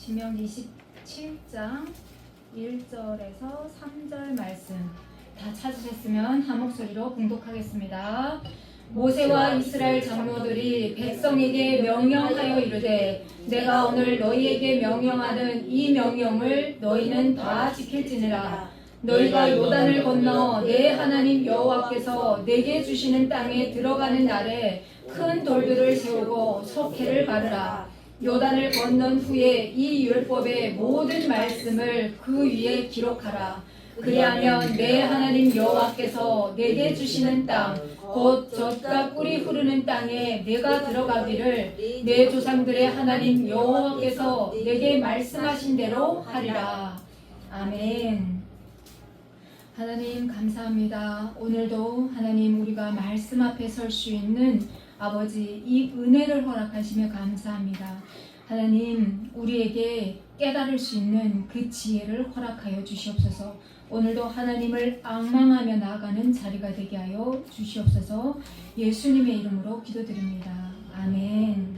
신명기 27장 1절에서 3절 말씀 다 찾으셨으면 한 목소리로 봉독하겠습니다. 모세와 이스라엘 장로들이 백성에게 명령하여 이르되 내가 오늘 너희에게 명령하는 이 명령을 너희는 다 지킬지니라. 너희가 요단을 건너 내 하나님 여호와께서 내게 주시는 땅에 들어가는 날에 큰 돌들을 세우고 석회를 바르라. 요단을 건넌 후에 이 율법의 모든 말씀을 그 위에 기록하라. 그리하면 내 하나님 여호와께서 내게 주시는 땅 곧 젖과 꿀이 흐르는 땅에 내가 들어가기를 내 조상들의 하나님 여호와께서 내게 말씀하신 대로 하리라. 아멘. 하나님 감사합니다. 오늘도 하나님 우리가 말씀 앞에 설 수 있는 아버지 이 은혜를 허락하시며 감사합니다. 하나님 우리에게 깨달을 수 있는 그 지혜를 허락하여 주시옵소서. 오늘도 하나님을 앙망하며 나아가는 자리가 되게 하여 주시옵소서. 예수님의 이름으로 기도드립니다. 아멘.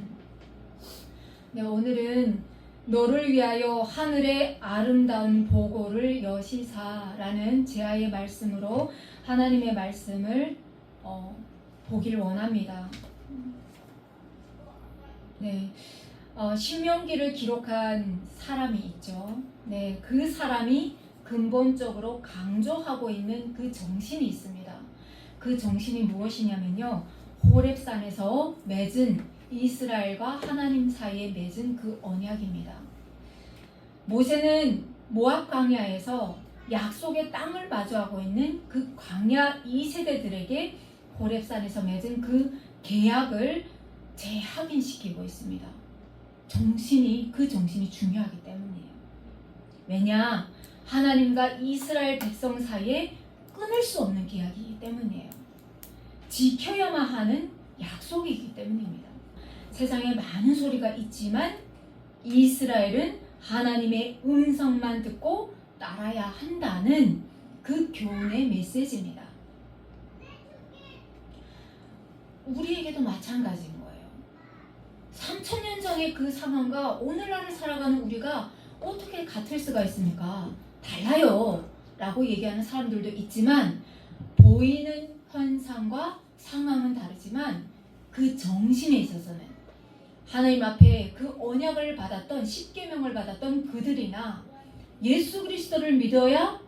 네, 오늘은 너를 위하여 하늘의 아름다운 보고를 여시사라는 제아의 말씀으로 하나님의 말씀을 보길 원합니다. 네, 신명기를 기록한 사람이 있죠. 네, 그 사람이 근본적으로 강조하고 있는 그 정신이 있습니다. 그 정신이 무엇이냐면요, 호렙산에서 맺은 이스라엘과 하나님 사이에 맺은 그 언약입니다. 모세는 모압 광야에서 약속의 땅을 마주하고 있는 그 광야 2세대들에게 호렙산에서 맺은 그 계약을 재확인시키고 있습니다. 그 정신이 중요하기 때문이에요. 왜냐? 하나님과 이스라엘 백성 사이에 끊을 수 없는 계약이기 때문이에요. 지켜야만 하는 약속이기 때문입니다. 세상에 많은 소리가 있지만 이스라엘은 하나님의 음성만 듣고 따라야 한다는 그 교훈의 메시지입니다. 우리에게도 마찬가지인 거예요. 3000년 전의 그 상황과 오늘날을 살아가는 우리가 어떻게 같을 수가 있습니까? 달라요 라고 얘기하는 사람들도 있지만 보이는 현상과 상황은 다르지만 그 정신에 있어서는 하나님 앞에 그 언약을 받았던 10계명을 받았던 그들이나 예수 그리스도를 믿어야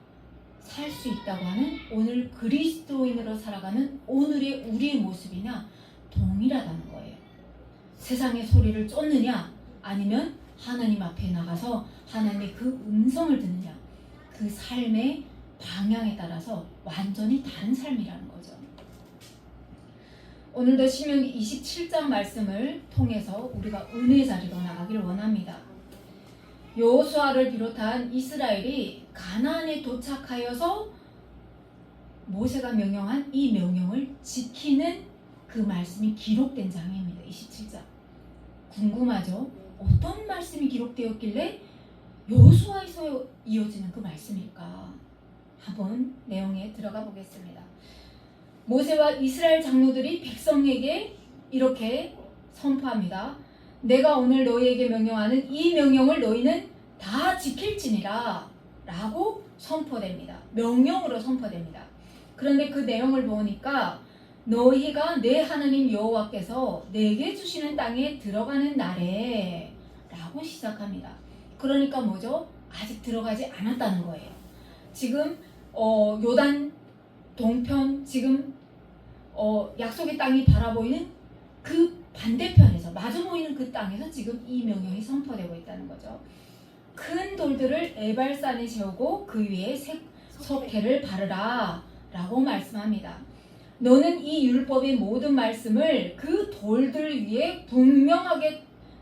살 수 있다고 하는 오늘 그리스도인으로 살아가는 오늘의 우리의 모습이나 동일하다는 거예요. 세상의 소리를 쫓느냐 아니면 하나님 앞에 나가서 하나님의 그 음성을 듣느냐, 그 삶의 방향에 따라서 완전히 다른 삶이라는 거죠. 오늘도 신명기 27장 말씀을 통해서 우리가 은혜 자리로 나가기를 원합니다. 여호수아를 비롯한 이스라엘이 가나안에 도착하여서 모세가 명령한 이 명령을 지키는 그 말씀이 기록된 장입니다. 27장. 궁금하죠? 어떤 말씀이 기록되었길래 여호수아에서 이어지는 그 말씀일까? 한번 내용에 들어가 보겠습니다. 모세와 이스라엘 장로들이 백성에게 이렇게 선포합니다. 내가 오늘 너희에게 명령하는 이 명령을 너희는 다 지킬지니라 라고 선포됩니다. 명령으로 선포됩니다. 그런데 그 내용을 보니까 너희가 내 하나님 여호와께서 내게 주시는 땅에 들어가는 날에 라고 시작합니다. 그러니까 뭐죠? 아직 들어가지 않았다는 거예요. 지금 요단 동편 지금 약속의 땅이 바라보이는 그 반대편에서 마주 보이는 그 땅에서 지금 이 명령이 선포되고 있다는 거죠. 큰 돌들을 에발산에 세우고 그 위에 석회를 바르라 라고 말씀합니다. 너는 이 율법의 모든 말씀을 그 돌들 위에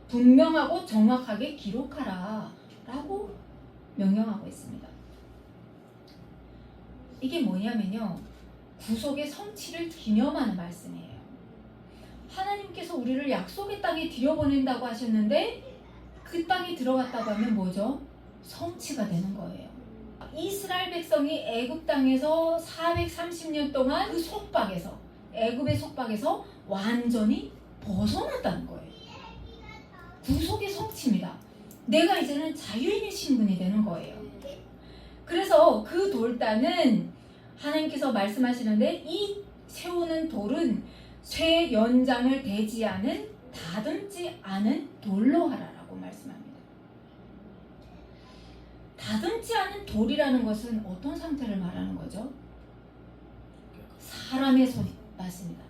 분명하고 정확하게 기록하라 라고 명령하고 있습니다. 이게 뭐냐면요, 구속의 성취를 기념하는 말씀이에요. 하나님께서 우리를 약속의 땅에 들여보낸다고 하셨는데 그 땅에 들어갔다고 하면 뭐죠? 성취가 되는 거예요. 이스라엘 백성이 애굽 땅에서 430년 동안 그 속박에서, 애굽의 속박에서 완전히 벗어났다는 거예요. 구속의 성취입니다. 내가 이제는 자유인의 신분이 되는 거예요. 그래서 그 돌단은 하나님께서 말씀하시는데 이 세우는 돌은 쇠 연장을 대지 않은 다듬지 않은 돌로 하라라고 말씀합니다. 다듬지 않은 돌이라는 것은 어떤 상태를 말하는 거죠? 사람의 손이 맞습니다.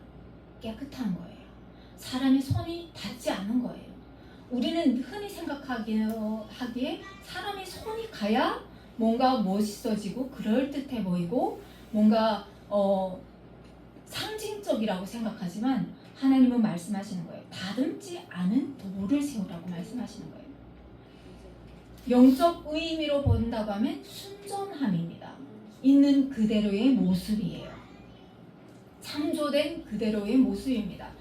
깨끗한 거예요. 사람의 손이 닿지 않은 거예요. 우리는 흔히 생각하기에 사람의 손이 가야 뭔가 멋있어지고 그럴듯해 보이고 뭔가 상징적이라고 생각하지만 하나님은 말씀하시는 거예요. 다듬지 않은 돌을 세우라고 말씀하시는 거예요. 영적 의미로 본다고 하면 순전함입니다. 있는 그대로의 모습이에요. 창조된 그대로의 모습입니다.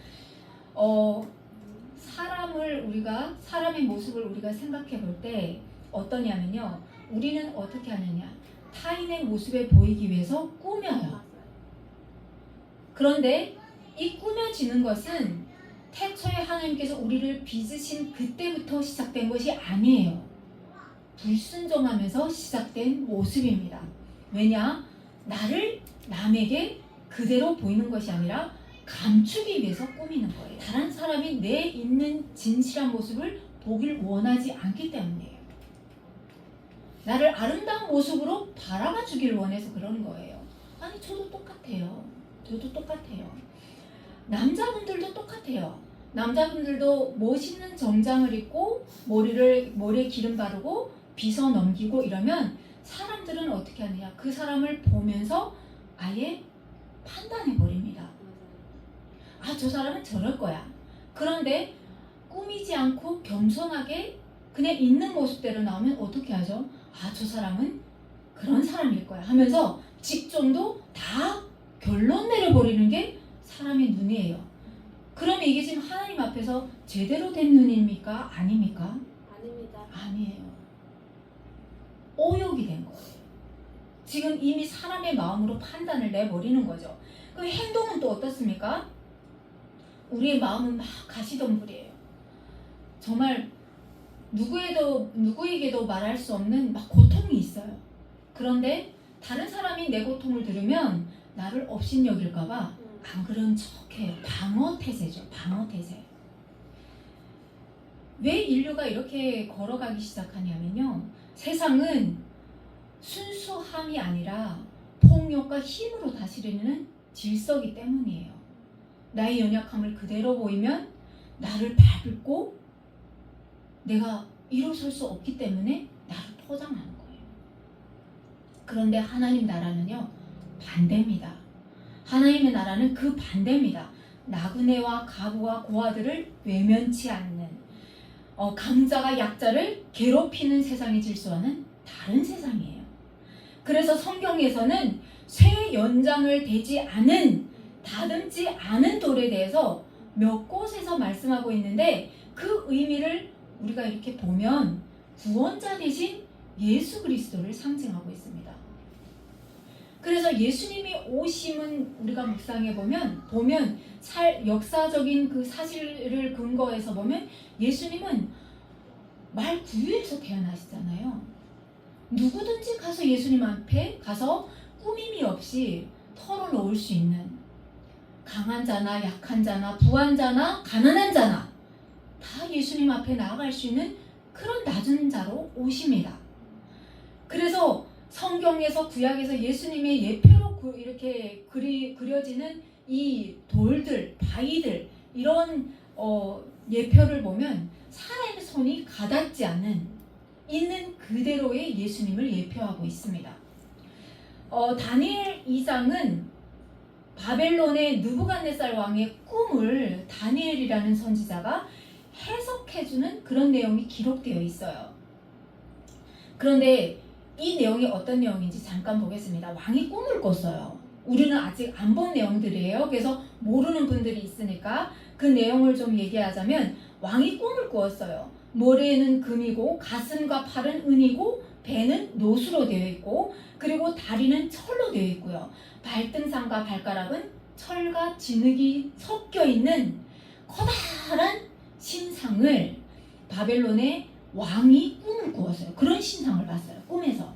사람의 모습을 우리가 생각해 볼 때 어떠냐면요. 우리는 어떻게 하느냐. 타인의 모습에 보이기 위해서 꾸며요. 그런데 이 꾸며지는 것은 태초에 하나님께서 우리를 빚으신 그때부터 시작된 것이 아니에요. 불순종하면서 시작된 모습입니다. 왜냐? 나를 남에게 그대로 보이는 것이 아니라 감추기 위해서 꾸미는 거예요. 다른 사람이 내 있는 진실한 모습을 보길 원하지 않기 때문이에요. 나를 아름다운 모습으로 바라봐 주길 원해서 그러는 거예요. 아니 저도 똑같아요. 남자분들도 똑같아요. 남자분들도 멋있는 정장을 입고 머리에 기름 바르고 빗어 넘기고 이러면 사람들은 어떻게 하느냐. 그 사람을 보면서 아예 판단해 버립니다. 아, 저 사람은 저럴 거야. 그런데 꾸미지 않고 겸손하게 그냥 있는 모습대로 나오면 어떻게 하죠? 아, 저 사람은 그런 사람일 거야 하면서 직종도 다 결론 내려버리는 게 사람의 눈이에요. 그럼 이게 지금 하나님 앞에서 제대로 된 눈입니까? 아닙니까? 아닙니다. 아니에요. 오욕이 된 거예요. 지금 이미 사람의 마음으로 판단을 내버리는 거죠. 그럼 행동은 또 어떻습니까? 우리의 마음은 막 가시덤불이에요. 정말 누구에게도 말할 수 없는 막 고통이 있어요. 그런데 다른 사람이 내 고통을 들으면 나를 업신여길까봐 안 그런 척해요. 방어태세죠. 방어태세. 왜 인류가 이렇게 걸어가기 시작하냐면요. 세상은 순수함이 아니라 폭력과 힘으로 다스리는 질서이기 때문이에요. 나의 연약함을 그대로 보이면 나를 밟고 내가 일어설 수 없기 때문에 나를 포장하는 거예요. 그런데 하나님 나라는요. 반대입니다. 하나님의 나라는 그 반대입니다. 나그네와 과부와 고아들을 외면치 않는 강자가 약자를 괴롭히는 세상의 질서와는 다른 세상이에요. 그래서 성경에서는 쇠 연장을 대지 않은 다듬지 않은 돌에 대해서 몇 곳에서 말씀하고 있는데 그 의미를 우리가 이렇게 보면 구원자 대신 예수 그리스도를 상징하고 있습니다. 그래서 예수님이 오심은 우리가 묵상해 보면 역사적인 그 사실을 근거해서 보면 예수님은 말 구유에서 태어나시잖아요. 누구든지 가서 예수님 앞에 가서 꾸밈이 없이 털어놓을 수 있는 강한 자나 약한 자나 부한 자나 가난한 자나 다 예수님 앞에 나아갈 수 있는 그런 낮은 자로 오십니다. 그래서 성경에서 구약에서 예수님의 예표로 이렇게 그려지는 이 돌들, 바위들 이런 예표를 보면 사람의 손이 가닿지 않는 있는 그대로의 예수님을 예표하고 있습니다. 다니엘 2장은 바벨론의 느부갓네살 왕의 꿈을 다니엘이라는 선지자가 해석해주는 그런 내용이 기록되어 있어요. 그런데 이 내용이 어떤 내용인지 잠깐 보겠습니다. 왕이 꿈을 꿨어요. 우리는 아직 안 본 내용들이에요. 그래서 모르는 분들이 있으니까 그 내용을 좀 얘기하자면 왕이 꿈을 꾸었어요. 머리에는 금이고 가슴과 팔은 은이고 배는 노수로 되어 있고 그리고 다리는 철로 되어 있고요. 발등상과 발가락은 철과 진흙이 섞여 있는 커다란 신상을 바벨론의 왕이 꿈을 꾸었어요. 그런 신상을 봤어요. 꿈에서.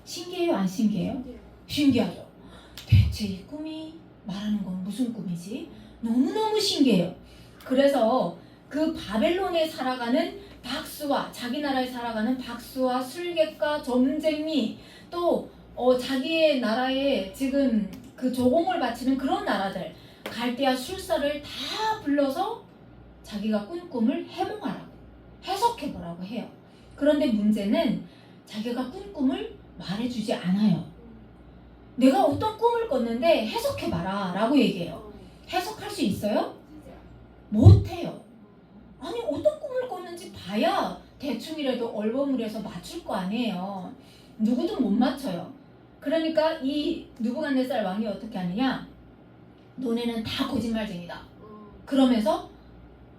신기해요? 안 신기해요? 신기하죠. 대체 이 꿈이 말하는 건 무슨 꿈이지? 너무너무 신기해요. 그래서 그 바벨론에 살아가는 박수와 자기 나라에 살아가는 박수와 술객과 점쟁이 또 자기의 나라에 지금 그 조공을 바치는 그런 나라들 갈대아 술사를 다 불러서 자기가 꾼 꿈을 해몽하라고 해석해보라고 해요. 그런데 문제는 자기가 꾼 꿈을 말해주지 않아요. 내가 어떤 꿈을 꿨는데 해석해봐라 라고 얘기해요. 해석할 수 있어요? 못해요. 아니 어떤 꿈을 꿨는지 봐야 대충이라도 얼버무려서 맞출 거 아니에요. 누구도 못 맞춰요. 그러니까 이 느부갓네살 왕이 어떻게 하느냐, 너네는 다 거짓말쟁이다 그러면서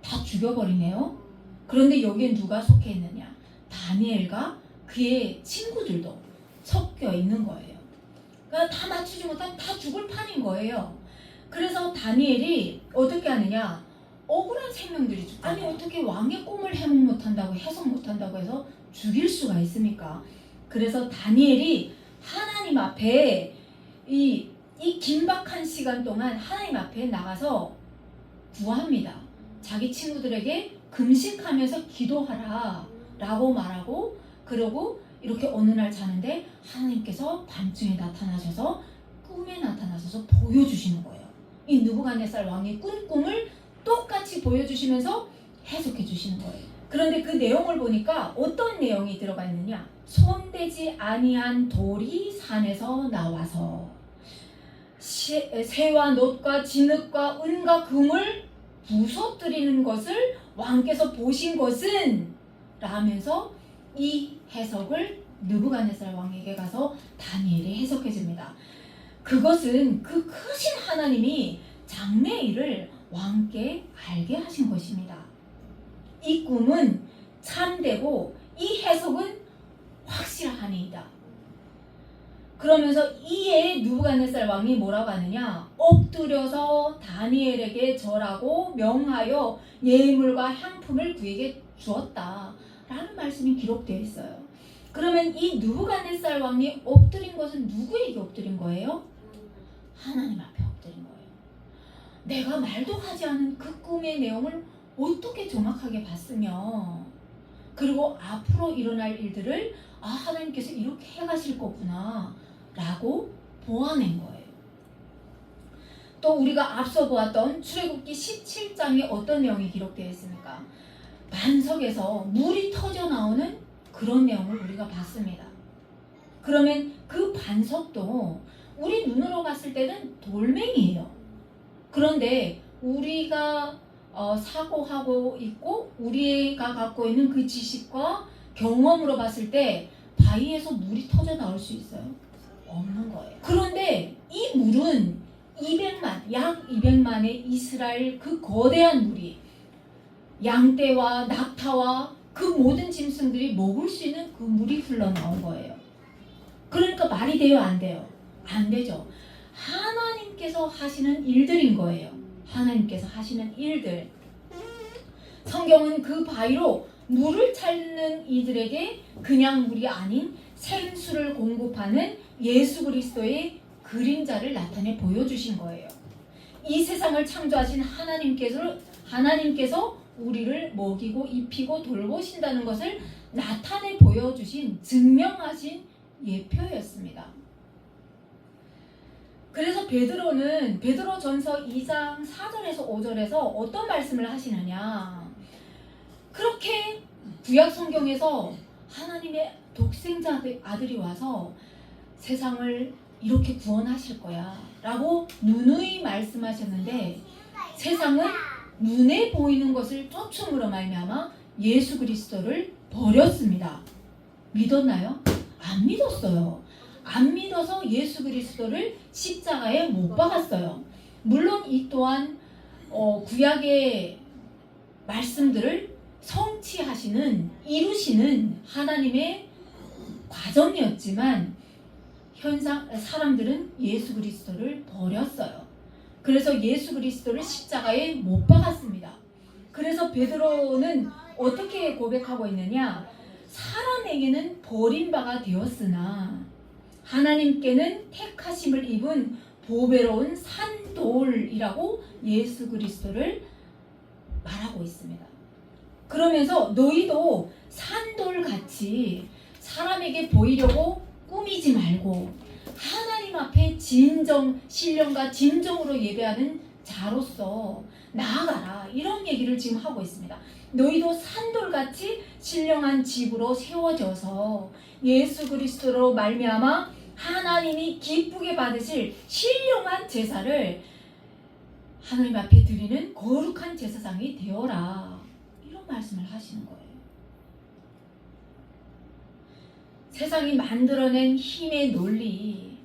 다 죽여버리네요. 그런데 여기에 누가 속해 있느냐, 다니엘과 그의 친구들도 섞여 있는 거예요. 그러니까 다 맞추지 못하면 다 죽을 판인 거예요. 그래서 다니엘이 어떻게 하느냐, 억울한 생명들이 죽죠. 아니 어떻게 왕의 꿈을 해몽 못한다고 해석 못한다고 해서 죽일 수가 있습니까? 그래서 다니엘이 하나님 앞에 이 긴박한 시간 동안 하나님 앞에 나가서 구합니다. 자기 친구들에게 금식하면서 기도하라 라고 말하고, 그러고 이렇게 어느 날 자는데 하나님께서 밤중에 나타나셔서 꿈에 나타나셔서 보여주시는 거예요. 이 느부갓네살 왕이 꾼 꿈을 똑같이 보여주시면서 해석해 주시는 거예요. 그런데 그 내용을 보니까 어떤 내용이 들어가 있느냐, 손대지 아니한 돌이 산에서 나와서 새와 놋과 진흙과 은과 금을 부숴뜨리는 것을 왕께서 보신 것은 라면서 이 해석을 느부갓네살 왕에게 가서 다니엘이 해석해 줍니다. 그것은 그 크신 하나님이 장래의 일을 왕께 알게 하신 것입니다. 이 꿈은 참되고 이 해석은 확실하니이다. 그러면서 이에 느부갓네살 왕이 뭐라고 하느냐, 엎드려서 다니엘에게 절하고 명하여 예물과 향품을 그에게 주었다 라는 말씀이 기록되어 있어요. 그러면 이 느부갓네살 왕이 엎드린 것은 누구에게 엎드린 거예요? 하나님 앞에 엎드린 거예요. 내가 말도 하지 않은 그 꿈의 내용을 어떻게 정확하게 봤으며, 그리고 앞으로 일어날 일들을 하나님께서 이렇게 해가실 거구나 라고 보아낸 거예요. 또 우리가 앞서 보았던 출애굽기 17장에 어떤 내용이 기록되어 있습니까? 반석에서 물이 터져 나오는 그런 내용을 우리가 봤습니다. 그러면 그 반석도 우리 눈으로 봤을 때는 돌멩이에요. 그런데 우리가 사고하고 있고 우리가 갖고 있는 그 지식과 경험으로 봤을 때 바위에서 물이 터져 나올 수 있어요? 없는 거예요. 그런데 이 물은 약 200만의 이스라엘 그 거대한 물이 양떼와 낙타와 그 모든 짐승들이 먹을 수 있는 그 물이 흘러나온 거예요. 그러니까 말이 돼요? 안 돼요? 안 되죠. 하나님께서 하시는 일들인 거예요. 하나님께서 하시는 일들. 성경은 그 바위로 물을 찾는 이들에게 그냥 물이 아닌 생수를 공급하는 예수 그리스도의 그림자를 나타내 보여주신 거예요. 이 세상을 창조하신 하나님께서 우리를 먹이고 입히고 돌보신다는 것을 나타내 보여주신, 증명하신 예표였습니다. 그래서 베드로전서 2장 4절에서 5절에서 어떤 말씀을 하시느냐, 그렇게 구약 성경에서 하나님의 독생자 아들이 와서 세상을 이렇게 구원하실 거야 라고 누누이 말씀하셨는데, 세상은 눈에 보이는 것을 쫓음으로 말미암아 예수 그리스도를 버렸습니다. 믿었나요? 안 믿었어요. 안 믿어서 예수 그리스도를 십자가에 못 박았어요. 물론 이 또한 구약의 말씀들을 성취하시는, 이루시는 하나님의 과정이었지만 사람들은 예수 그리스도를 버렸어요. 그래서 예수 그리스도를 십자가에 못 박았습니다. 그래서 베드로는 어떻게 고백하고 있느냐? 사람에게는 버림바가 되었으나 하나님께는 택하심을 입은 보배로운 산돌이라고 예수 그리스도를 말하고 있습니다. 그러면서 너희도 산돌같이 사람에게 보이려고 꾸미지 말고 하나님 앞에 진정, 신령과 진정으로 예배하는 자로서 나아가라. 이런 얘기를 지금 하고 있습니다. 너희도 산돌같이 신령한 집으로 세워져서 예수 그리스도로 말미암아 하나님이 기쁘게 받으실 신령한 제사를 하나님 앞에 드리는 거룩한 제사장이 되어라. 이런 말씀을 하시는 거예요. 세상이 만들어낸 힘의 논리,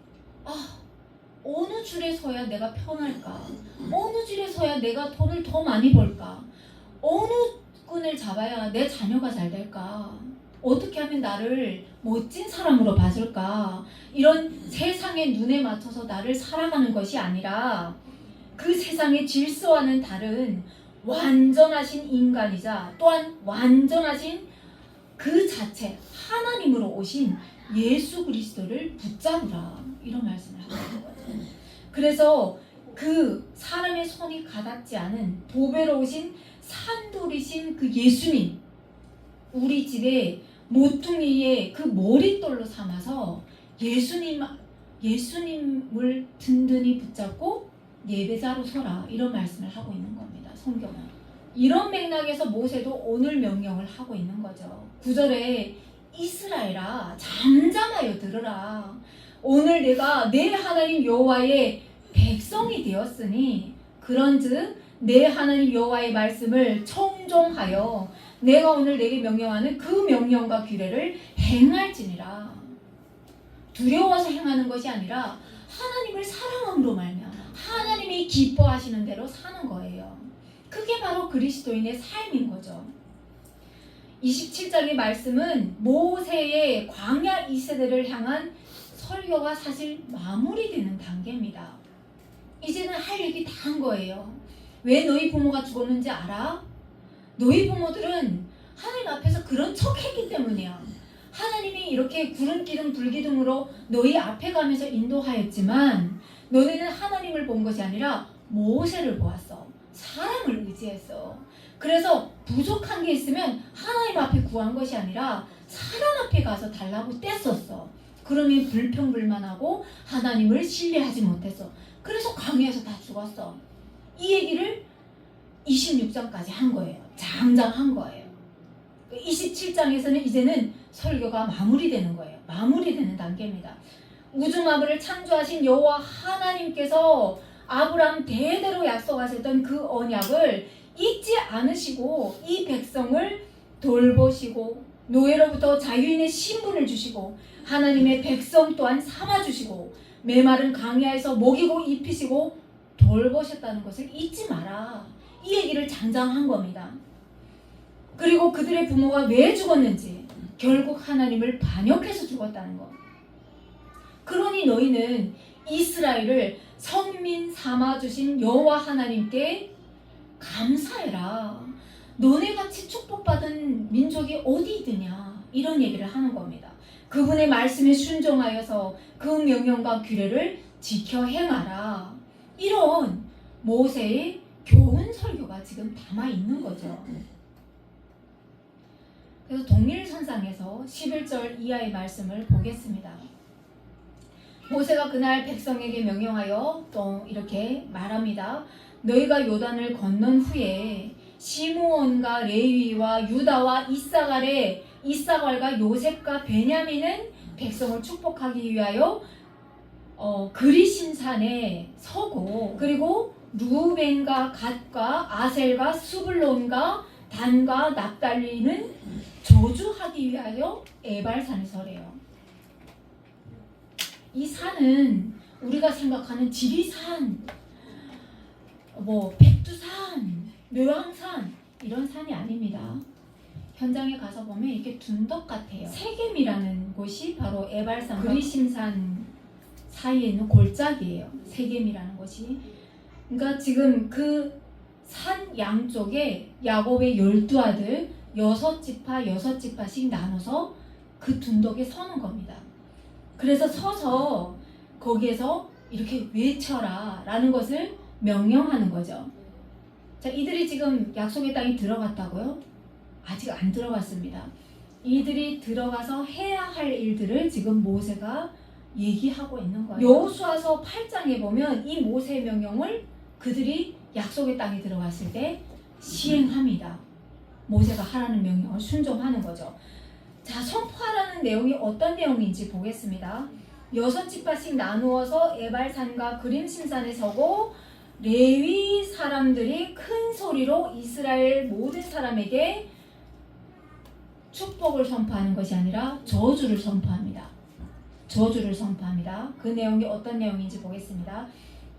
어느 줄에 서야 내가 편할까? 어느 줄에 서야 내가 돈을 더 많이 벌까? 어느 끈을 잡아야 내 자녀가 잘 될까? 어떻게 하면 나를 멋진 사람으로 봐줄까? 이런 세상의 눈에 맞춰서 나를 살아가는 것이 아니라 그 세상의 질서와는 다른 완전하신 인간이자 또한 완전하신 그 자체 하나님으로 오신 예수 그리스도를 붙잡으라. 이런 말씀을 하고 있는 거죠. 그래서 그 사람의 손이 가닿지 않은 보배로우신 산돌이신 그 예수님, 우리 집에 모퉁이의 그 머릿돌로 삼아서 예수님을 든든히 붙잡고 예배자로 서라. 이런 말씀을 하고 있는 겁니다. 성경은. 이런 맥락에서 모세도 오늘 명령을 하고 있는 거죠. 9절에 이스라엘아 잠잠하여 들으라. 오늘 내가 내 하나님 여호와의 백성이 되었으니 그런즉 내 하나님 여호와의 말씀을 청종하여 내가 오늘 내게 명령하는 그 명령과 규례를 행할지니라. 두려워서 행하는 것이 아니라 하나님을 사랑함으로 말미암아 하나님이 기뻐하시는 대로 사는 거예요. 그게 바로 그리스도인의 삶인 거죠. 27장의 말씀은 모세의 광야 2세대를 향한 설교가 사실 마무리되는 단계입니다. 이제는 할 얘기 다 한 거예요. 왜 너희 부모가 죽었는지 알아? 너희 부모들은 하나님 앞에서 그런 척 했기 때문이야. 하나님이 이렇게 구름 기둥 불기둥으로 너희 앞에 가면서 인도하였지만 너네는 하나님을 본 것이 아니라 모세를 보았어. 사람을 의지했어. 그래서 부족한 게 있으면 하나님 앞에 구한 것이 아니라 사람 앞에 가서 달라고 뗐었어. 그러면 불평불만하고 하나님을 신뢰하지 못했어. 그래서 광야에서 다 죽었어. 이 얘기를 26장까지 한 거예요. 장장한 거예요. 27장에서는 이제는 설교가 마무리되는 거예요. 마무리되는 단계입니다. 우주 만물을 창조하신 여호와 하나님께서 아브라함 대대로 약속하셨던 그 언약을 잊지 않으시고 이 백성을 돌보시고 노예로부터 자유인의 신분을 주시고 하나님의 백성 또한 삼아주시고 메마른 강야에서 먹이고 입히시고 돌보셨다는 것을 잊지 마라. 이 얘기를 장장한 겁니다. 그리고 그들의 부모가 왜 죽었는지 결국 하나님을 반역해서 죽었다는 것. 그러니 너희는 이스라엘을 성민 삼아주신 여호와 하나님께 감사해라. 너네같이 축복받은 민족이 어디 있느냐. 이런 얘기를 하는 겁니다. 그분의 말씀에 순종하여서 그 명령과 규례를 지켜 행하라. 이런 모세의 교훈 설교가 지금 담아 있는 거죠. 그래서 동일선상에서 11절 이하의 말씀을 보겠습니다. 모세가 그날 백성에게 명령하여 또 이렇게 말합니다. 너희가 요단을 건넌 후에 시므온과 레위와 유다와 이사갈과 요셉과 베냐민은 백성을 축복하기 위하여 그리심산에 서고, 그리고 루벤과 갓과 아셀과 스불론과 단과 납달리는 저주하기 위하여 에발산에 서래요. 이 산은 우리가 생각하는 지리산, 백두산, 묘항산 이런 산이 아닙니다. 현장에 가서 보면 이렇게 둔덕 같아요. 세겜이라는 곳이 바로 에발산, 그리심산 사이에 있는 골짜기예요. 세겜이라는 곳이. 그러니까 지금 그 산 양쪽에 야곱의 12아들 여섯 지파씩 나눠서 그 둔덕에 서는 겁니다. 그래서 서서 거기에서 이렇게 외쳐라 라는 것을 명령하는 거죠. 자, 이들이 지금 약속의 땅에 들어갔다고요? 아직 안 들어갔습니다. 이들이 들어가서 해야 할 일들을 지금 모세가 얘기하고 있는 거예요. 여호수아서 8장에 보면 이 모세의 명령을 그들이 약속의 땅에 들어갔을 때 시행합니다. 모세가 하라는 명령을 순종하는 거죠. 자, 선포하라는 내용이 어떤 내용인지 보겠습니다. 6지파씩 나누어서 에발산과 그림심산에 서고 레위 사람들이 큰 소리로 이스라엘 모든 사람에게 축복을 선포하는 것이 아니라 저주를 선포합니다. 저주를 선포합니다. 그 내용이 어떤 내용인지 보겠습니다.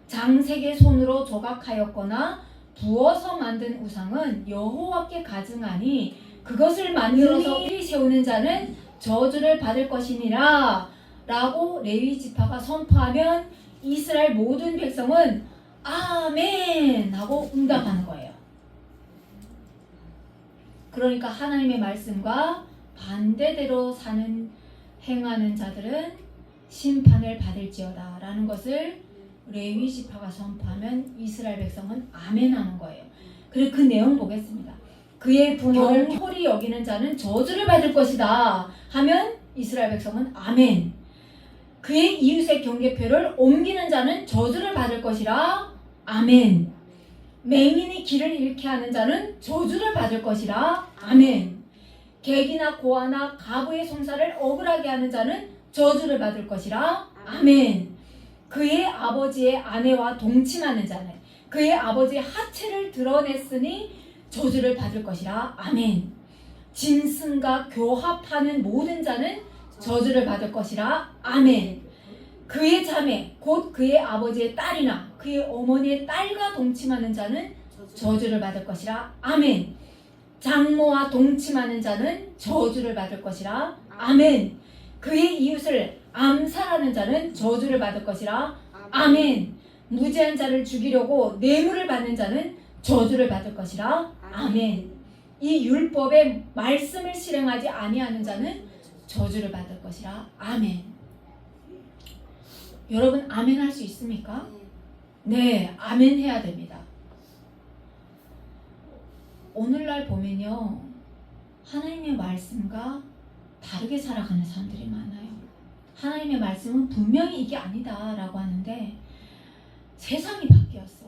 장색의 손으로 조각하였거나 부어서 만든 우상은 여호와께 가증하니 그것을 만들어서 세우는 자는 저주를 받을 것이니라 라고 레위 지파가 선포하면 이스라엘 모든 백성은 아멘 하고 응답하는 거예요. 그러니까 하나님의 말씀과 반대대로 행하는 자들은 심판을 받을지어다 라는 것을 레위 지파가 선포하면 이스라엘 백성은 아멘 하는 거예요. 그리고 그 내용 보겠습니다. 그의 부모를 홀히 여기는 자는 저주를 받을 것이다 하면 이스라엘 백성은 아멘. 그의 이웃의 경계표를 옮기는 자는 저주를 받을 것이라 아멘. 맹인이 길을 잃게 하는 자는 저주를 받을 것이라 아멘. 객이나 고아나 가부의 송사를 억울하게 하는 자는 저주를 받을 것이라 아멘. 그의 아버지의 아내와 동침하는 자는 그의 아버지의 하체를 드러냈으니 저주를 받을 것이라 아멘. 짐승과 교합하는 모든 자는 저주를 받을 것이라 아멘. 그의 자매 곧 그의 아버지의 딸이나 그의 어머니의 딸과 동침하는 자는 저주를 받을 것이라 아멘. 장모와 동침하는 자는 저주를 받을 것이라 아멘. 그의 이웃을 암살하는 자는 저주를 받을 것이라 아멘. 무죄한 자를 죽이려고 뇌물을 받는 자는 저주를 받을 것이라 아멘. 이 율법의 말씀을 실행하지 아니하는 자는 저주를 받을 것이라 아멘. 여러분 아멘 할 수 있습니까? 네, 아멘 해야 됩니다. 오늘날 보면요, 하나님의 말씀과 다르게 살아가는 사람들이 많아요. 하나님의 말씀은 분명히 이게 아니다 라고 하는데 세상이 바뀌었어.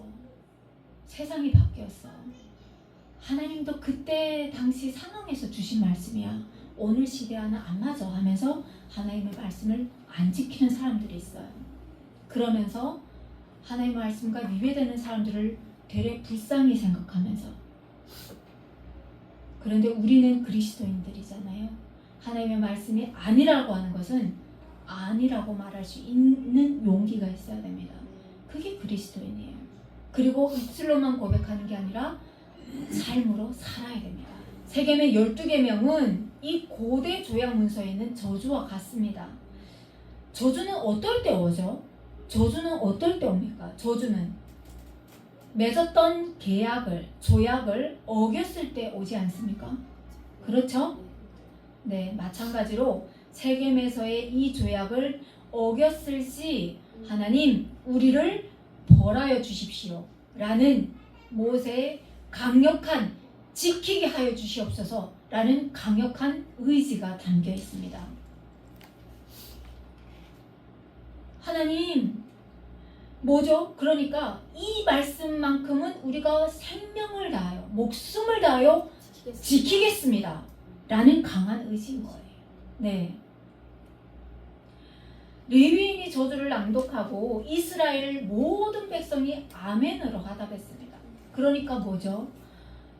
세상이 바뀌었어. 하나님도 그때 당시 상황에서 주신 말씀이야. 오늘 시대와는 안 맞아 하면서 하나님의 말씀을 안 지키는 사람들이 있어요. 그러면서 하나님의 말씀과 위배되는 사람들을 되레 불쌍히 생각하면서, 그런데 우리는 그리스도인들이잖아요. 하나님의 말씀이 아니라고 하는 것은 아니라고 말할 수 있는 용기가 있어야 됩니다. 그게 그리스도인이에요. 그리고 입술로만 고백하는 게 아니라 삶으로 살아야 됩니다. 세계의 12계명은 이 고대 조약 문서에 있는 저주와 같습니다. 저주는 어떨 때 오죠? 저주는 어떨 때 옵니까? 저주는 맺었던 계약을, 조약을 어겼을 때 오지 않습니까? 그렇죠? 네, 마찬가지로 세겜에서의 이 조약을 어겼을 시 하나님 우리를 벌하여 주십시오 라는 모세의 강력한 지키게 하여 주시옵소서 라는 강력한 의지가 담겨 있습니다. 하나님 뭐죠? 그러니까 이 말씀만큼은 우리가 생명을 다하여 목숨을 다하여 지키겠습니다 라는 강한 의지인 거예요. 네. 레위인이 저주를 낭독하고 이스라엘 모든 백성이 아멘으로 화답했습니다. 그러니까 뭐죠?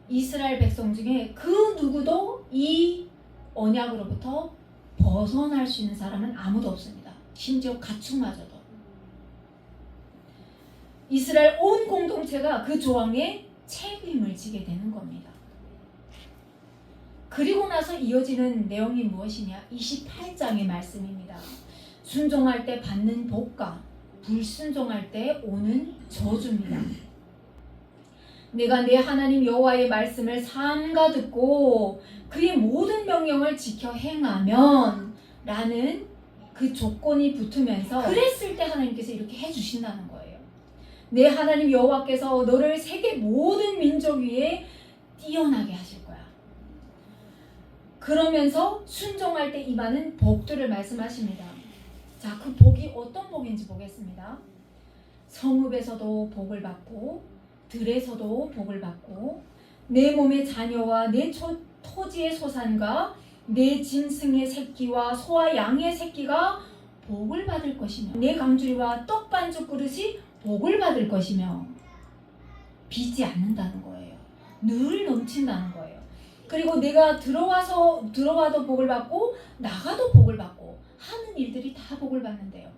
이스라엘 백성 중에 그 누구도 이 언약으로부터 벗어날 수 있는 사람은 아무도 없습니다. 심지어 가축마저도. 이스라엘 온 공동체가 그 조항에 책임을 지게 되는 겁니다. 그리고 나서 이어지는 내용이 무엇이냐? 28장의 말씀입니다. 순종할 때 받는 복과 불순종할 때 오는 저주입니다. 내가 내 하나님 여호와의 말씀을 삼가 듣고 그의 모든 명령을 지켜 행하면 라는 그 조건이 붙으면서 그랬을 때 하나님께서 이렇게 해주신다는 거예요. 내 하나님 여호와께서 너를 세계 모든 민족 위에 뛰어나게 하실 거야. 그러면서 순종할 때 임하는 복들을 말씀하십니다. 자, 그 복이 어떤 복인지 보겠습니다. 성읍에서도 복을 받고 들에서도 복을 받고 내 몸의 자녀와 내 토지의 소산과 내 짐승의 새끼와 소와 양의 새끼가 복을 받을 것이며 내 강주리와 떡반죽 그릇이 복을 받을 것이며 비지 않는다는 거예요. 늘 넘친다는 거예요. 그리고 내가 들어와도 복을 받고 나가도 복을 받고 하는 일들이 다 복을 받는데요.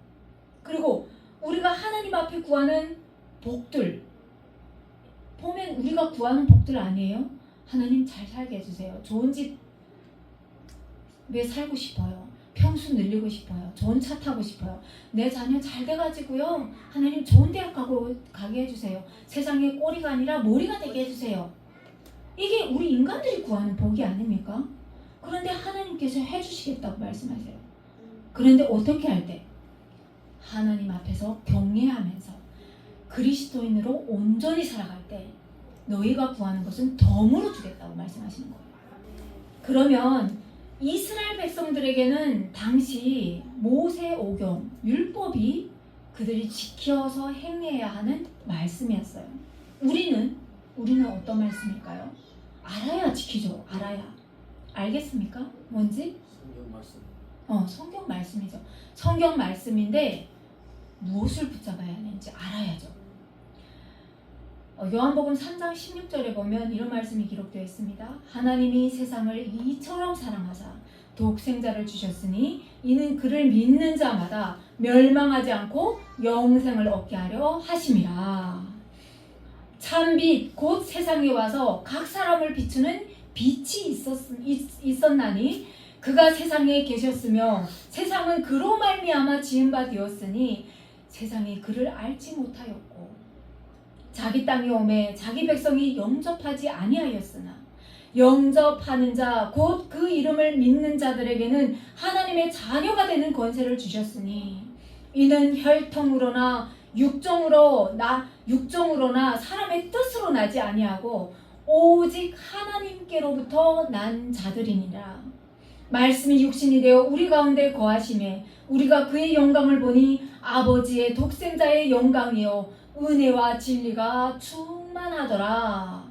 그리고 우리가 하나님 앞에 구하는 복들 보면 우리가 구하는 복들 아니에요? 하나님 잘 살게 해주세요. 좋은 집에 살고 싶어요. 평수 늘리고 싶어요. 좋은 차 타고 싶어요. 내 자녀 잘 돼가지고요. 하나님 좋은 대학 가게 해주세요. 세상에 꼬리가 아니라 머리가 되게 해주세요. 이게 우리 인간들이 구하는 복이 아닙니까? 그런데 하나님께서 해주시겠다고 말씀하세요. 그런데 어떻게 할 때? 하나님 앞에서 경외하면서 그리스도인으로 온전히 살아갈 때 너희가 구하는 것은 덤으로 주겠다고 말씀하시는 거예요. 그러면 이스라엘 백성들에게는 당시 모세오경, 율법이 그들이 지켜서 행해야 하는 말씀이었어요. 우리는 어떤 말씀일까요? 알아야 지키죠. 알아야. 알겠습니까? 뭔지? 성경 말씀. 성경 말씀이죠. 성경 말씀인데 무엇을 붙잡아야 하는지 알아야죠. 요한복음 3장 16절에 보면 이런 말씀이 기록되어 있습니다. 하나님이 세상을 이처럼 사랑하사 독생자를 주셨으니 이는 그를 믿는 자마다 멸망하지 않고 영생을 얻게 하려 하심이라. 참빛 곧 세상에 와서 각 사람을 비추는 빛이 있었나니 그가 세상에 계셨으며 세상은 그로 말미암아 지은 바 되었으니 세상이 그를 알지 못하였고 자기 땅에 오매 자기 백성이 영접하지 아니하였으나 영접하는 자 곧 그 이름을 믿는 자들에게는 하나님의 자녀가 되는 권세를 주셨으니 이는 혈통으로나 육정으로나 사람의 뜻으로 나지 아니하고 오직 하나님께로부터 난 자들이니라. 말씀이 육신이 되어 우리 가운데 거하심에 우리가 그의 영광을 보니 아버지의 독생자의 영광이요 은혜와 진리가 충만하더라.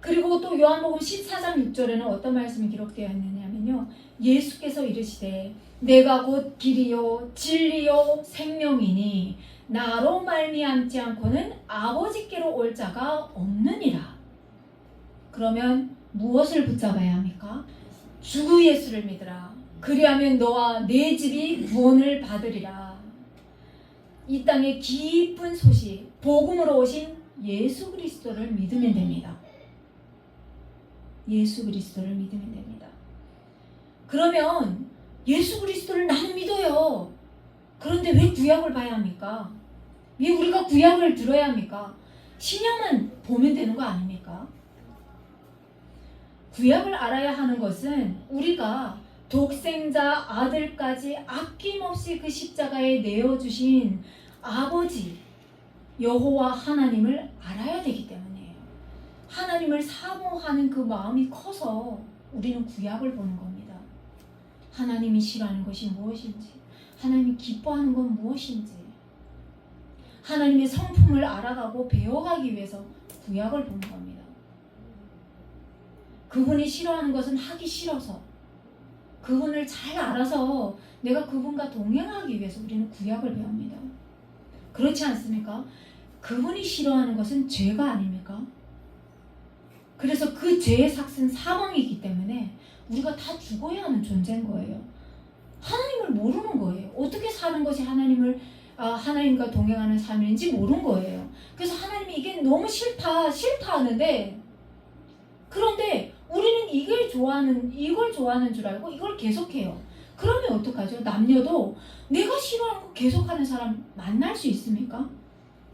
그리고 또 요한복음 14장 6절에는 어떤 말씀이 기록되어 있느냐면요. 예수께서 이르시되 내가 곧 길이요 진리요 생명이니 나로 말미암지 않고는 아버지께로 올 자가 없느니라. 그러면 무엇을 붙잡아야 합니까? 주 예수를 믿으라. 그리하면 너와 내 집이 구원을 받으리라. 이 땅의 기쁜 소식, 복음으로 오신 예수 그리스도를 믿으면 됩니다. 예수 그리스도를 믿으면 됩니다. 그러면 예수 그리스도를 나는 믿어요. 그런데 왜 구약을 봐야 합니까? 왜 우리가 구약을 들어야 합니까? 신약만 보면 되는 거 아닙니까? 구약을 알아야 하는 것은 우리가 독생자 아들까지 아낌없이 그 십자가에 내어주신 아버지 여호와 하나님을 알아야 되기 때문이에요. 하나님을 사모하는 그 마음이 커서 우리는 구약을 보는 겁니다. 하나님이 싫어하는 것이 무엇인지, 하나님이 기뻐하는 건 무엇인지, 하나님의 성품을 알아가고 배워가기 위해서 구약을 보는 겁니다. 그분이 싫어하는 것은 하기 싫어서, 그분을 잘 알아서 내가 그분과 동행하기 위해서 우리는 구약을 배웁니다. 그렇지 않습니까? 그분이 싫어하는 것은 죄가 아닙니까? 그래서 그 죄의 삭은 사망이기 때문에 우리가 다 죽어야 하는 존재인 거예요. 하나님을 모르는 거예요. 어떻게 사는 것이 하나님과 동행하는 삶인지 모르는 거예요. 그래서 하나님이 이게 너무 싫다 하는데, 그런데 우리는 이걸 좋아하는 줄 알고 이걸 계속해요. 그러면 어떡하죠? 남녀도 내가 싫어하는 거 계속하는 사람 만날 수 있습니까?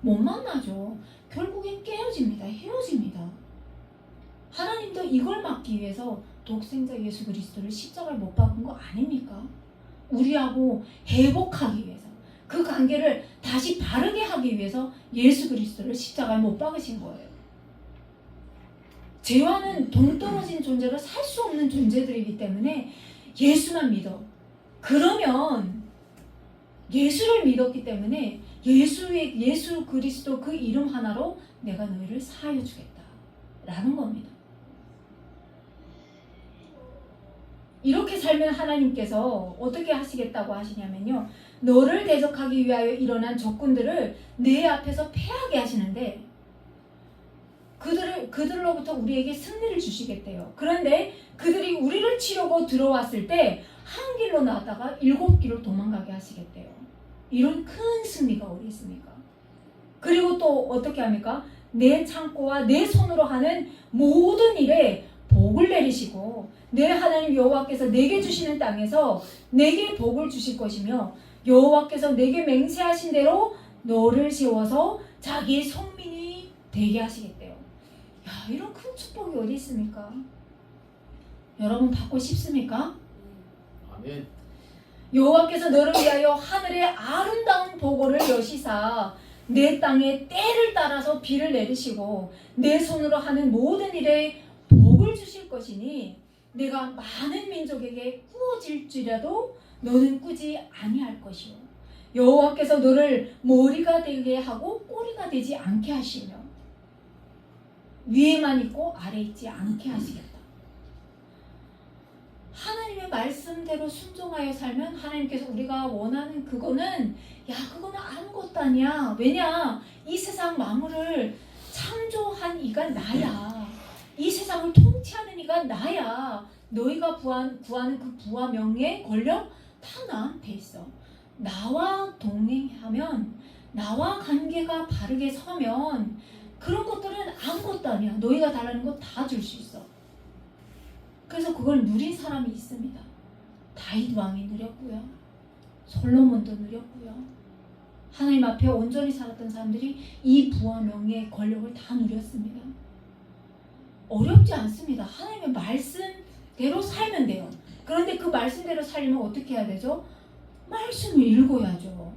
못 만나죠. 결국엔 깨어집니다. 헤어집니다. 하나님도 이걸 막기 위해서 독생자 예수 그리스도를 십자가에 못 박은 거 아닙니까? 우리하고 회복하기 위해서, 그 관계를 다시 바르게 하기 위해서 예수 그리스도를 십자가에 못 박으신 거예요. 죄와는 동떨어진 존재로 살 수 없는 존재들이기 때문에 예수만 믿어. 그러면 예수를 믿었기 때문에 예수 그리스도 그 이름 하나로 내가 너희를 사하여 주겠다 라는 겁니다. 이렇게 살면 하나님께서 어떻게 하시겠다고 하시냐면요, 너를 대적하기 위하여 일어난 적군들을 내 앞에서 패하게 하시는데 그들로부터 우리에게 승리를 주시겠대요. 그런데 그들이 우리를 치려고 들어왔을 때 한 길로 나왔다가 7길로 도망가게 하시겠대요. 이런 큰 승리가 어디 있습니까? 그리고 또 어떻게 합니까? 내 창고와 내 손으로 하는 모든 일에 복을 내리시고 내 하나님 여호와께서 내게 주시는 땅에서 내게 복을 주실 것이며 여호와께서 내게 맹세하신 대로 너를 세워서 자기의 성민이 되게 하시겠대요. 야, 이런 큰 축복이 어디 있습니까? 여러분 받고 싶습니까? 아멘. 여호와께서 너를 위하여 하늘의 아름다운 보고를 여시사 내 땅에 때를 따라서 비를 내리시고 내 손으로 하는 모든 일에 복을 주실 것이니 내가 많은 민족에게 꾸어질지라도 너는 꾸지 아니할 것이요 여호와께서 너를 머리가 되게 하고 꼬리가 되지 않게 하시며 위에만 있고 아래 있지 않게 하시겠다. 하나님의 말씀대로 순종하여 살면 하나님께서 우리가 원하는 그거는 그거는 아무것도 아니야. 왜냐? 이 세상 만물을 창조한 이가 나야. 이 세상을 통치하는 이가 나야. 너희가 구하는 그 부와 명예, 권력 다 나한테 있어. 나와 동행하면, 나와 관계가 바르게 서면 그런 것들은 아무것도 아니야. 너희가 달라는 거 다 줄 수 있어. 그래서 그걸 누린 사람이 있습니다. 다윗 왕이 누렸고요. 솔로몬도 누렸고요. 하나님 앞에 온전히 살았던 사람들이 이 부와 명예, 권력을 다 누렸습니다. 어렵지 않습니다. 하나님의 말씀대로 살면 돼요. 그런데 그 말씀대로 살려면 어떻게 해야 되죠? 말씀을 읽어야죠.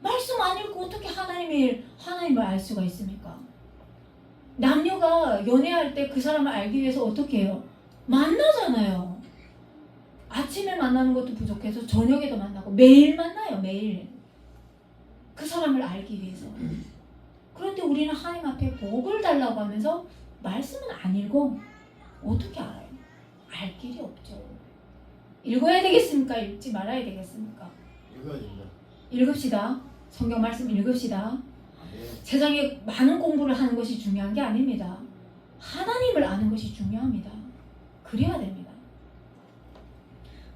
말씀 안 읽고 어떻게 하나님을 알 수가 있습니까? 남녀가 연애할 때 그 사람을 알기 위해서 어떻게 해요? 만나잖아요. 아침에 만나는 것도 부족해서 저녁에도 만나고 매일 만나요. 매일. 그 사람을 알기 위해서. 그런데 우리는 하나님 앞에 복을 달라고 하면서 말씀은 안 읽어. 어떻게 알아요? 알 길이 없죠. 읽어야 되겠습니까? 읽지 말아야 되겠습니까? 읽어야 됩니다. 읽읍시다. 성경 말씀 읽읍시다. 네. 세상에 많은 공부를 하는 것이 중요한 게 아닙니다. 하나님을 아는 것이 중요합니다. 그래야 됩니다.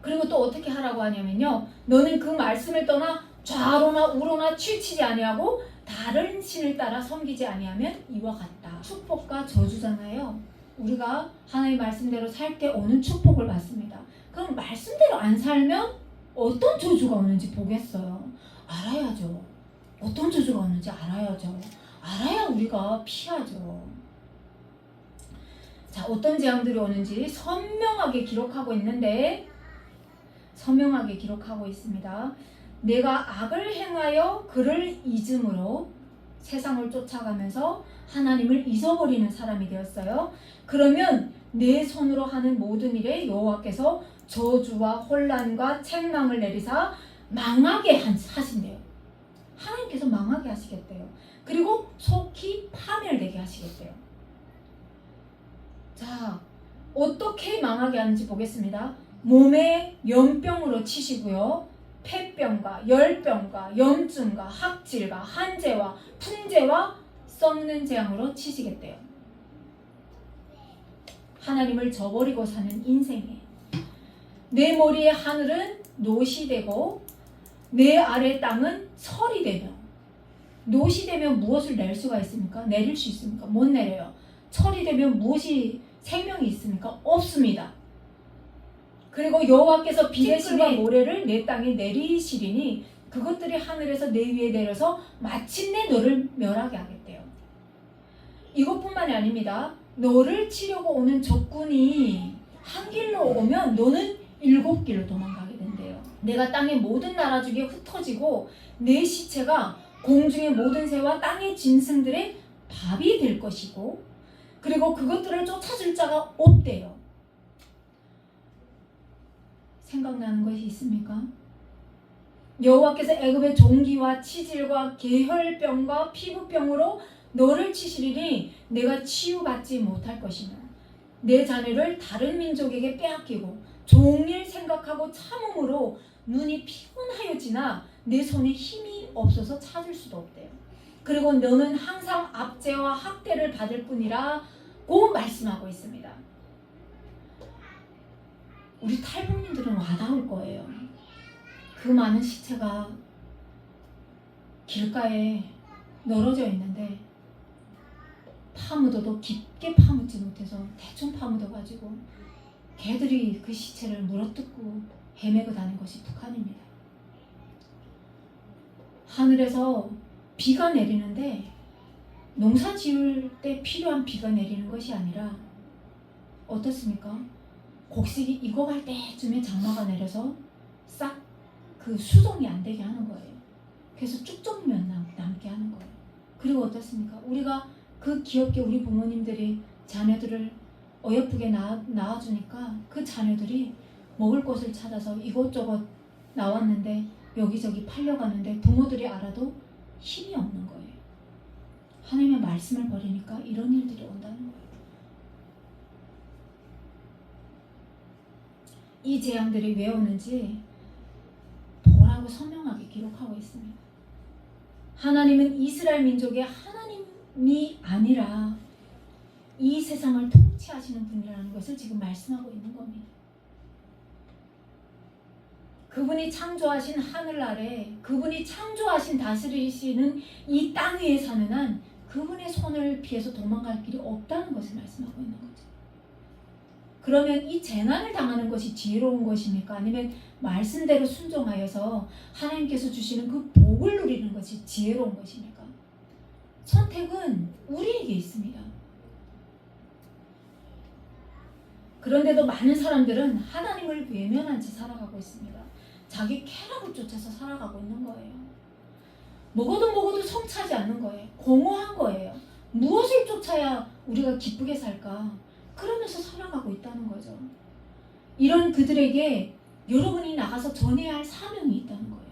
그리고 또 어떻게 하라고 하냐면요, 너는 그 말씀을 떠나 좌로나 우로나 치우치지 아니하고 다른 신을 따라 섬기지 아니하면 이와 같다. 축복과 저주잖아요. 우리가 하나님의 말씀대로 살 때 오는 축복을 받습니다. 그럼 말씀대로 안 살면 어떤 저주가 오는지 보겠어요. 알아야죠. 어떤 저주가 오는지 알아야죠. 알아야 우리가 피하죠. 자, 어떤 재앙들이 오는지 선명하게 기록하고 있는데, 선명하게 기록하고 있습니다. 내가 악을 행하여 그를 잊음으로 세상을 쫓아가면서 하나님을 잊어버리는 사람이 되었어요. 그러면 내 손으로 하는 모든 일에 여호와께서 저주와 혼란과 책망을 내리사 망하게 하신대요. 하나님께서 망하게 하시겠대요. 그리고 속히 파멸되게 하시겠대요. 자, 어떻게 망하게 하는지 보겠습니다. 몸에 연병으로 치시고요. 폐병과 열병과 염증과 학질과 한재와 풍재와 썩는 재앙으로 치시겠대요. 하나님을 저버리고 사는 인생에 내 머리의 하늘은 노시 되고 내 아래 땅은 설이 되며, 노시 되면 무엇을 낼 수가 있습니까? 내릴 수 있습니까? 못 내려요. 철이 되면 무엇이 생명이 있습니까? 없습니다. 그리고 여호와께서 비내실과 모래를 내 땅에 내리시리니 그것들이 하늘에서 내 위에 내려서 마침내 너를 멸하게 하겠대요. 이것뿐만이 아닙니다. 너를 치려고 오는 적군이 한 길로 오면 너는 7길로 도망가게 된대요. 내가 땅의 모든 나라 중에 흩어지고 내 시체가 공중의 모든 새와 땅의 짐승들의 밥이 될 것이고 그리고 그것들을 쫓아줄 자가 없대요. 생각나는 것이 있습니까? 여호와께서 애굽의 종기와 치질과 계혈병과 피부병으로 너를 치시리니 내가 치유받지 못할 것이며 내 자녀를 다른 민족에게 빼앗기고 종일 생각하고 참음으로 눈이 피곤하여지나 내 손에 힘이 없어서 찾을 수도 없대요. 그리고 너는 항상 압제와 학대를 받을 뿐이라고 말씀하고 있습니다. 우리 탈북민들은 와닿을 거예요. 그 많은 시체가 길가에 널어져 있는데 파묻어도 깊게 파묻지 못해서 대충 파묻어가지고 개들이 그 시체를 물어뜯고 헤매고 다닌 것이 북한입니다. 하늘에서 비가 내리는데 농사 지을 때 필요한 비가 내리는 것이 아니라 어떻습니까? 곡식이 익어갈 때쯤에 장마가 내려서 싹 그 수정이 안 되게 하는 거예요. 그래서 쭉정면 남게 하는 거예요. 그리고 어떻습니까? 우리가 그 귀엽게 우리 부모님들이 자녀들을 어여쁘게 낳아주니까 그 자녀들이 먹을 것을 찾아서 이것저것 나왔는데 여기저기 팔려가는데 부모들이 알아도 힘이 없는 거예요. 하나님의 말씀을 버리니까 이런 일들이 온다는 거예요. 이 재앙들이 왜 오는지 보라고 선명하게 기록하고 있습니다. 하나님은 이스라엘 민족의 하나님이 아니라 이 세상을 통치하시는 분이라는 것을 지금 말씀하고 있는 겁니다. 그분이 창조하신 하늘 아래, 그분이 창조하신 다스리시는 이 땅 위에 사는 한 그분의 손을 피해서 도망갈 길이 없다는 것을 말씀하고 있는 거죠. 그러면 이 재난을 당하는 것이 지혜로운 것입니까? 아니면 말씀대로 순종하여서 하나님께서 주시는 그 복을 누리는 것이 지혜로운 것입니까? 선택은 우리에게 있습니다. 그런데도 많은 사람들은 하나님을 외면한 채 살아가고 있습니다. 자기 쾌락을 쫓아서 살아가고 있는 거예요. 먹어도 성차지 않는 거예요. 공허한 거예요. 무엇을 쫓아야 우리가 기쁘게 살까? 그러면서 살아가고 있다는 거죠. 이런 그들에게 여러분이 나가서 전해야 할 사명이 있다는 거예요.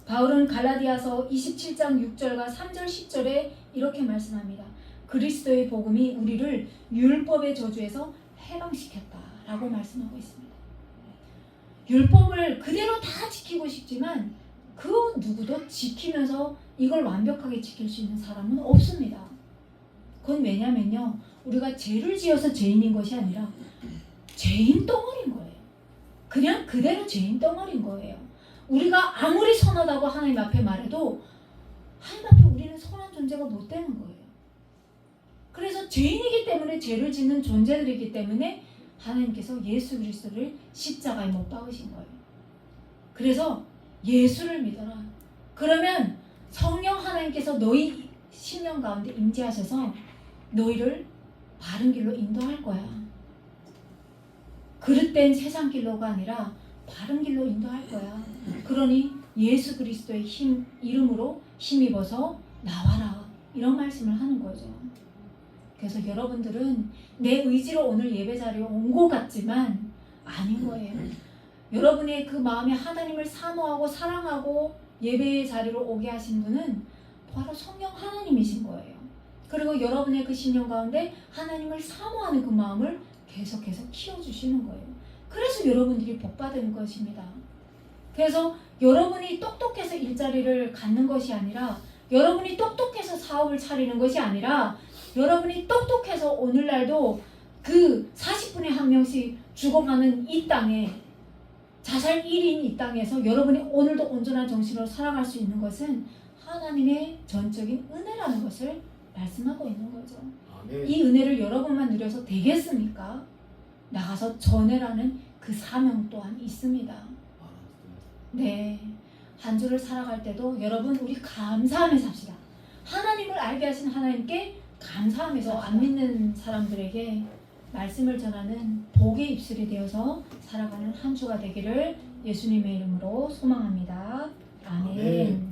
바울은 갈라디아서 27장 6절과 3절 10절에 이렇게 말씀합니다. 그리스도의 복음이 우리를 율법의 저주에서 해방시켰다라고 말씀하고 있습니다. 율법을 그대로 다 지키고 싶지만 그 누구도 지키면서 이걸 완벽하게 지킬 수 있는 사람은 없습니다. 그건 왜냐면요, 우리가 죄를 지어서 죄인인 것이 아니라 죄인 덩어리인 거예요. 그냥 그대로 죄인 덩어리인 거예요. 우리가 아무리 선하다고 하나님 앞에 말해도 하나님 앞에 우리는 선한 존재가 못 되는 거예요. 그래서 죄인이기 때문에 죄를 짓는 존재들이기 때문에 하나님께서 예수 그리스도를 십자가에 못 박으신 거예요. 그래서 예수를 믿어라. 그러면 성령 하나님께서 너희 심령 가운데 임재하셔서 너희를 바른 길로 인도할 거야. 그릇된 세상 길로가 아니라 바른 길로 인도할 거야. 그러니 예수 그리스도의 이름으로 힘입어서 나와라. 이런 말씀을 하는 거죠. 그래서 여러분들은 내 의지로 오늘 예배 자리에 온 것 같지만 아닌 거예요. 여러분의 그 마음에 하나님을 사모하고 사랑하고 예배의 자리로 오게 하신 분은 바로 성령 하나님이신 거예요. 그리고 여러분의 그 신령 가운데 하나님을 사모하는 그 마음을 계속해서 키워주시는 거예요. 그래서 여러분들이 복받은 것입니다. 그래서 여러분이 똑똑해서 일자리를 갖는 것이 아니라 여러분이 똑똑해서 사업을 차리는 것이 아니라 여러분이 똑똑해서 오늘날도 그 40분에 한 명씩 죽어가는 이 땅에 자살 1인 이 땅에서 여러분이 오늘도 온전한 정신으로 살아갈 수 있는 것은 하나님의 전적인 은혜라는 것을 말씀하고 있는 거죠. 아멘. 이 은혜를 여러분만 누려서 되겠습니까? 나가서 전해라는 그 사명 또한 있습니다. 네, 한 주를 살아갈 때도 여러분 우리 감사하며 삽시다. 하나님을 알게 하신 하나님께 감사하면서 안 믿는 사람들에게 말씀을 전하는 복의 입술이 되어서 살아가는 한 주가 되기를 예수님의 이름으로 소망합니다. 아멘.